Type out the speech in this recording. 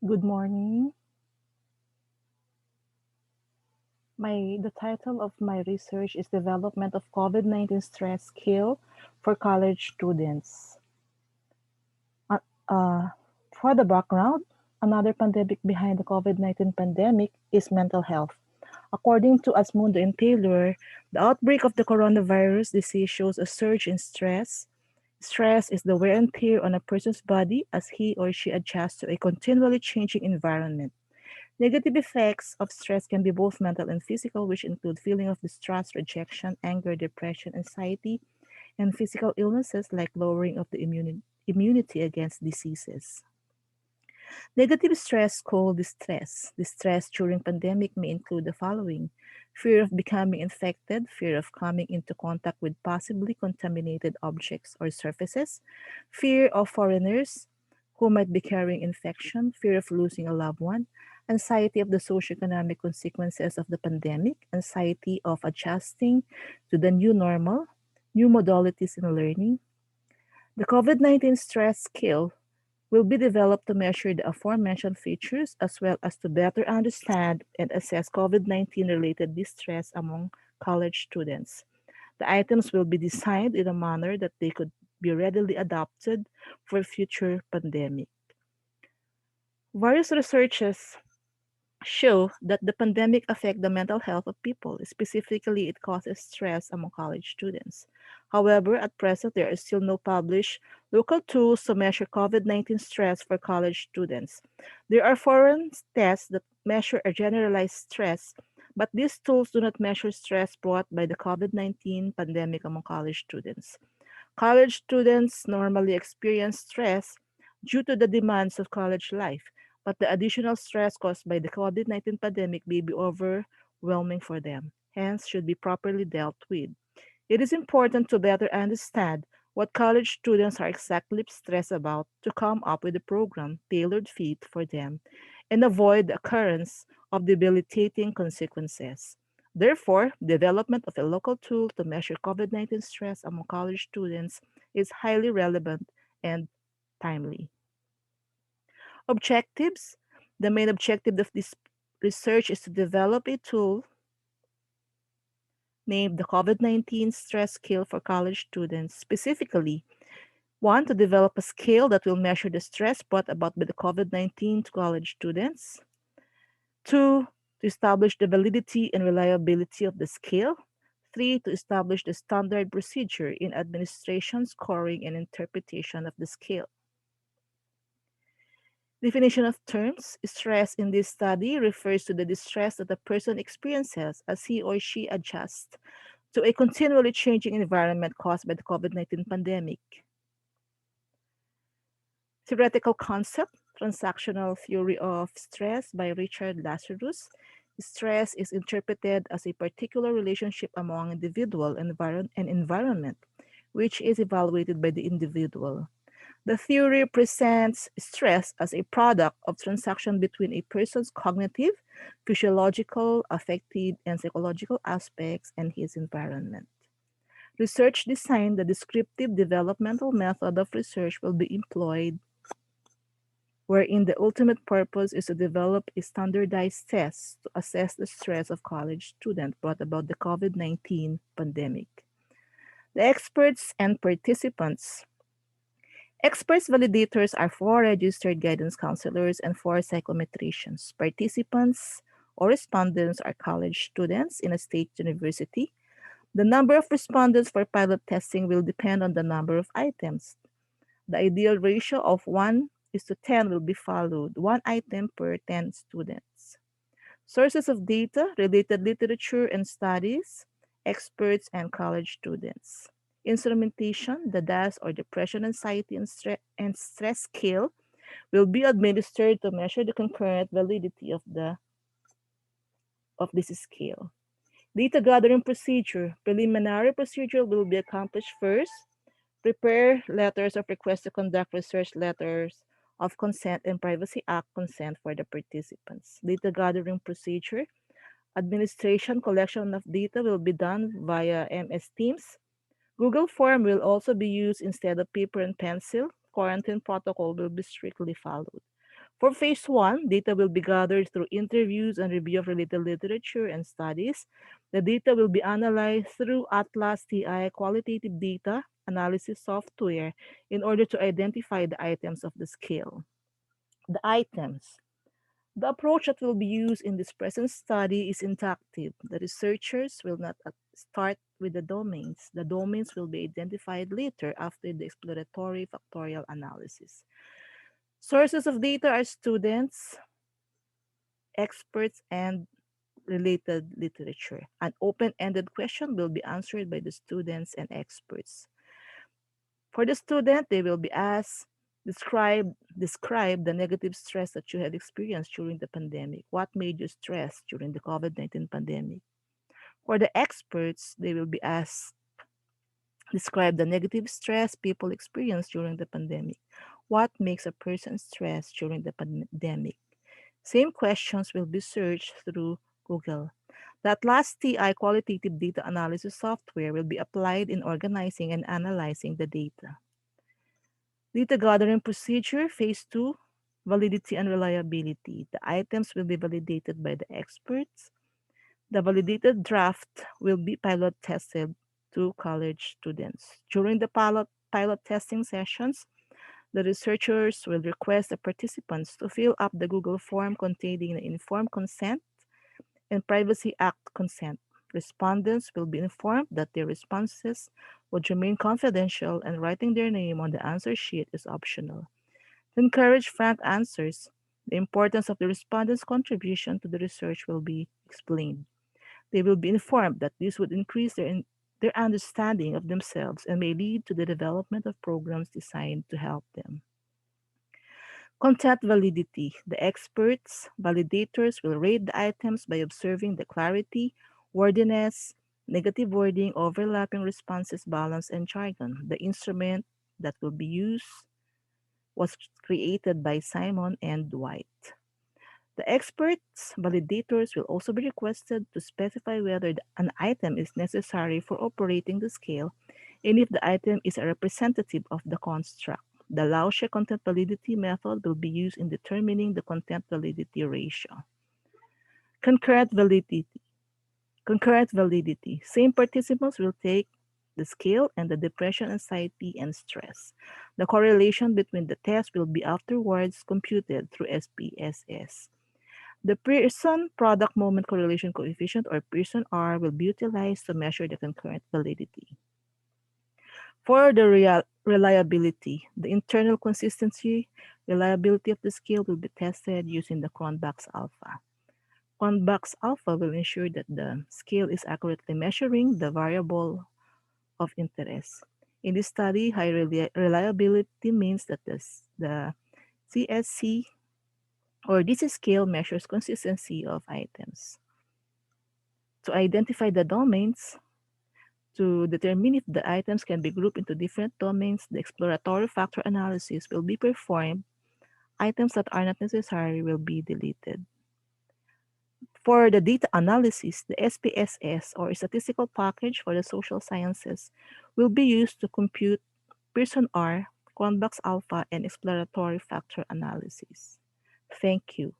Good morning. The title of my research is Development of COVID-19 Stress Skill for College Students. Uh, uh, for the background, another pandemic behind the COVID-19 pandemic is mental health. According to Asmundo and Taylor, the outbreak of the coronavirus disease shows a surge in stress. Stress is the wear and tear on a person's body as he or she adjusts to a continually changing environment. Negative effects of stress can be both mental and physical, which include feeling of distrust, rejection, anger, depression, anxiety, and physical illnesses like lowering of the immunity against diseases. Negative stress called distress. Distress during pandemic may include the following: fear of becoming infected, fear of coming into contact with possibly contaminated objects or surfaces, fear of foreigners who might be carrying infection, fear of losing a loved one, anxiety of the socioeconomic consequences of the pandemic, anxiety of adjusting to the new normal, new modalities in learning. The COVID-19 stress scale will be developed to measure the aforementioned features as well as to better understand and assess COVID-19 related distress among college students. The items will be designed in a manner that they could be readily adopted for future pandemic. Various researches show that the pandemic affect the mental health of people. Specifically, it causes stress among college students. However, at present, there is still no published local tools to measure COVID-19 stress for college students. There are foreign tests that measure a generalized stress, but these tools do not measure stress brought by the COVID-19 pandemic among college students. College students normally experience stress due to the demands of college life, but the additional stress caused by the COVID-19 pandemic may be overwhelming for them, hence should be properly dealt with. It is important to better understand what college students are exactly stressed about to come up with a program tailored fit for them and avoid the occurrence of debilitating consequences. Therefore, development of a local tool to measure COVID-19 stress among college students is highly relevant and timely. Objectives. The main objective of this research is to develop a tool named the COVID-19 Stress Scale for college students. Specifically, one, to develop a scale that will measure the stress brought about by the COVID-19 to college students. Two, to establish the validity and reliability of the scale. Three, to establish the standard procedure in administration, scoring, and interpretation of the scale. Definition of terms. Stress in this study refers to the distress that a person experiences as he or she adjusts to a continually changing environment caused by the COVID-19 pandemic. Theoretical concept, transactional theory of stress by Richard Lazarus. Stress is interpreted as a particular relationship among individual and environment, which is evaluated by the individual. The theory presents stress as a product of transaction between a person's cognitive, physiological, affective, and psychological aspects and his environment. Research design, the descriptive developmental method of research will be employed wherein the ultimate purpose is to develop a standardized test to assess the stress of college students brought about the COVID-19 pandemic. The experts and participants. Experts validators are four registered guidance counselors and four psychometricians. Participants or respondents are college students in a state university. The number of respondents for pilot testing will depend on the number of items. The ideal ratio of 1 is to 10 will be followed, one item per 10 students. Sources of data, related literature and studies, experts and college students. Instrumentation, the DAS or Depression, Anxiety, and Stress Scale will be administered to measure the concurrent validity of this scale. Data gathering procedure. Preliminary procedure will be accomplished first. Prepare letters of request to conduct research, letters of consent and Privacy Act consent for the participants. Data gathering procedure. Administration collection of data will be done via MS Teams. Google Form will also be used instead of paper and pencil. Quarantine protocol will be strictly followed. For phase one, data will be gathered through interviews and review of related literature and studies. The data will be analyzed through Atlas TI qualitative data analysis software in order to identify the items of the scale. The items. The approach that will be used in this present study is inductive. The researchers will not start with the domains. The domains will be identified later after the exploratory factorial analysis. Sources of data are students, experts, and related literature. An open-ended question will be answered by the students and experts. For the student, they will be asked, describe the negative stress that you have experienced during the pandemic. What made you stressed during the COVID-19 pandemic? For the experts, they will be asked, describe the negative stress people experience during the pandemic. What makes a person stressed during the pandemic? Same questions will be searched through Google. That last TI qualitative data analysis software will be applied in organizing and analyzing the data. Data gathering procedure, phase two, validity and reliability. The items will be validated by the experts. The validated draft will be pilot tested to college students. During the pilot testing sessions, the researchers will request the participants to fill up the Google form containing the informed consent and Privacy Act consent. Respondents will be informed that their responses would remain confidential and writing their name on the answer sheet is optional. To encourage frank answers, the importance of the respondents' contribution to the research will be explained. They will be informed that this would increase their understanding of themselves and may lead to the development of programs designed to help them. Content validity. The experts, validators will rate the items by observing the clarity, wordiness, negative wording, overlapping responses, balance, and jargon. The instrument that will be used was created by Simon and White. The experts, validators will also be requested to specify whether an item is necessary for operating the scale and if the item is a representative of the construct. The Lausche content validity method will be used in determining the content validity ratio. Concurrent validity. Concurrent validity. Same participants will take the scale and the depression, anxiety, and stress. The correlation between the tests will be afterwards computed through SPSS. The Pearson product moment correlation coefficient or Pearson R will be utilized to measure the concurrent validity. For the reliability, the internal consistency, reliability of the scale will be tested using the Cronbach's alpha. Cronbach's alpha will ensure that the scale is accurately measuring the variable of interest. In this study, high reliability means that the CSC or this scale measures consistency of items. To identify the domains, to determine if the items can be grouped into different domains, the exploratory factor analysis will be performed. Items that are not necessary will be deleted. For the data analysis, the SPSS or statistical package for the social sciences will be used to compute Pearson R, Cronbach's alpha, and exploratory factor analysis. Thank you.